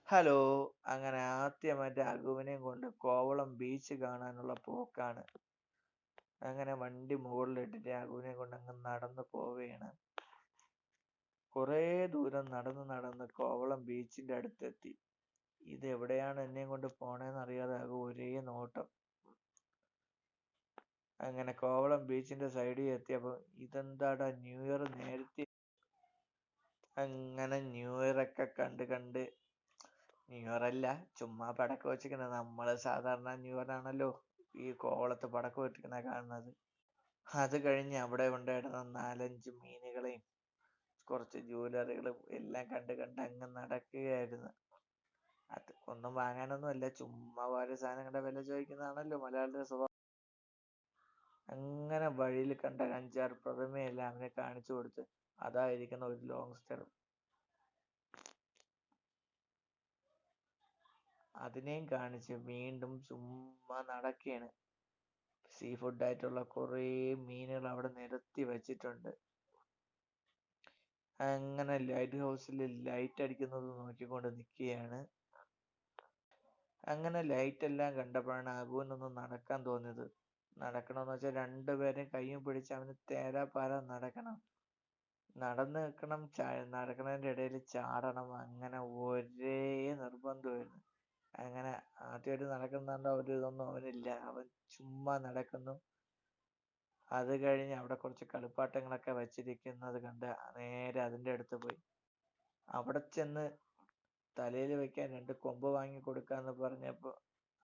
Hello! അങ്ങനെ ആദ്യമായിട്ട് അകുവിനെയും കൊണ്ട് കോവളം ബീച്ച് കാണാനുള്ള പോക്കാണ്. അങ്ങനെ വണ്ടി മുകളിലിട്ടിട്ട് അകുവിനെയും കൊണ്ട് അങ്ങ് നടന്നു പോവുകയാണ്. കുറേ ദൂരം നടന്ന് നടന്ന് കോവളം ബീച്ചിന്റെ അടുത്തെത്തി. ഇതെവിടെയാണ് എന്നെയും കൊണ്ട് പോണേന്ന് അറിയാതെ അകു ഒരേ നോട്ടം. അങ്ങനെ കോവളം ബീച്ചിന്റെ സൈഡിൽ എത്തിയപ്പോ ഇതെന്താടാ ന്യൂ ഇയർ നേരത്തെ. അങ്ങനെ ന്യൂ ഇയർ ഒക്കെ കണ്ട് കണ്ട് ന്യൂ ഇയർ അല്ല, ചുമ്മാ പടക്കം വെച്ചിരിക്കുന്നത്. നമ്മള് സാധാരണ ന്യൂ ഇയർ ആണല്ലോ ഈ കോവളത്ത് പടക്കം പൊട്ടിക്കുന്നത് കാണുന്നത്. അത് കഴിഞ്ഞ് അവിടെ ഉണ്ടായിരുന്ന 4-5 മീനുകളെയും കുറച്ച് ജ്വല്ലറികളും എല്ലാം കണ്ട് കണ്ട് അങ്ങ് നടക്കുകയായിരുന്നു. അത് ഒന്നും വാങ്ങാനൊന്നും അല്ല, ചുമ്മാ ഓരോ സാധനങ്ങളുടെ വില ചോദിക്കുന്നതാണല്ലോ മലയാളിയുടെ സ്വഭാവം. അങ്ങനെ വഴിയിൽ കണ്ട 5-6 പ്രതിമയെല്ലാം അവനെ കാണിച്ചു കൊടുത്ത് അതായിരിക്കുന്ന ഒരു ലോങ്സ്റ്റർ അതിനെയും കാണിച്ച് വീണ്ടും ചുമ്മാ നടക്കുകയാണ്. സീ ഫുഡ് ആയിട്ടുള്ള കുറേ മീനുകൾ അവിടെ നിരത്തി വെച്ചിട്ടുണ്ട്. അങ്ങനെ ലൈറ്റ് ഹൗസിൽ ലൈറ്റ് അടിക്കുന്നത് നോക്കിക്കൊണ്ട് നിൽക്കുകയാണ്. അങ്ങനെ ലൈറ്റ് എല്ലാം കണ്ടപ്പോഴാണ് അബുവിനൊന്ന് നടക്കാൻ തോന്നിയത്. നടക്കണമെന്ന് വെച്ചാൽ രണ്ടുപേരെയും കയ്യും പിടിച്ച് അവന് തേരാപാര നടക്കണം. നടന്ന് നിൽക്കണം, നടക്കുന്നതിന്റെ ഇടയിൽ ചാടണം. അങ്ങനെ ഒരേ നിർബന്ധമായിരുന്നു. അങ്ങനെ ആദ്യമായിട്ട് നടക്കുന്നുണ്ട്, ഒരു ഇതൊന്നും അവനില്ല. അവൻ ചുമ്മാ നടക്കുന്നു. അത് കഴിഞ്ഞ് അവിടെ കുറച്ച് കളിപ്പാട്ടങ്ങളൊക്കെ വെച്ചിരിക്കുന്നത് കണ്ട് നേരെ അതിന്റെ അടുത്ത് പോയി. അവിടെ ചെന്ന് തലയിൽ വെക്കാൻ 2 കൊമ്പ് വാങ്ങി കൊടുക്കാന്ന് പറഞ്ഞപ്പോ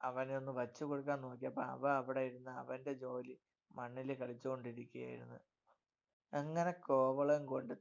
അവനെ ഒന്ന് വച്ചു കൊടുക്കാൻ നോക്കിയപ്പോ അവിടെ ഇരുന്ന് അവന്റെ ജോലി മണ്ണിൽ കളിച്ചുകൊണ്ടിരിക്കുകയായിരുന്നു. അങ്ങനെ കോവളം കൊണ്ട്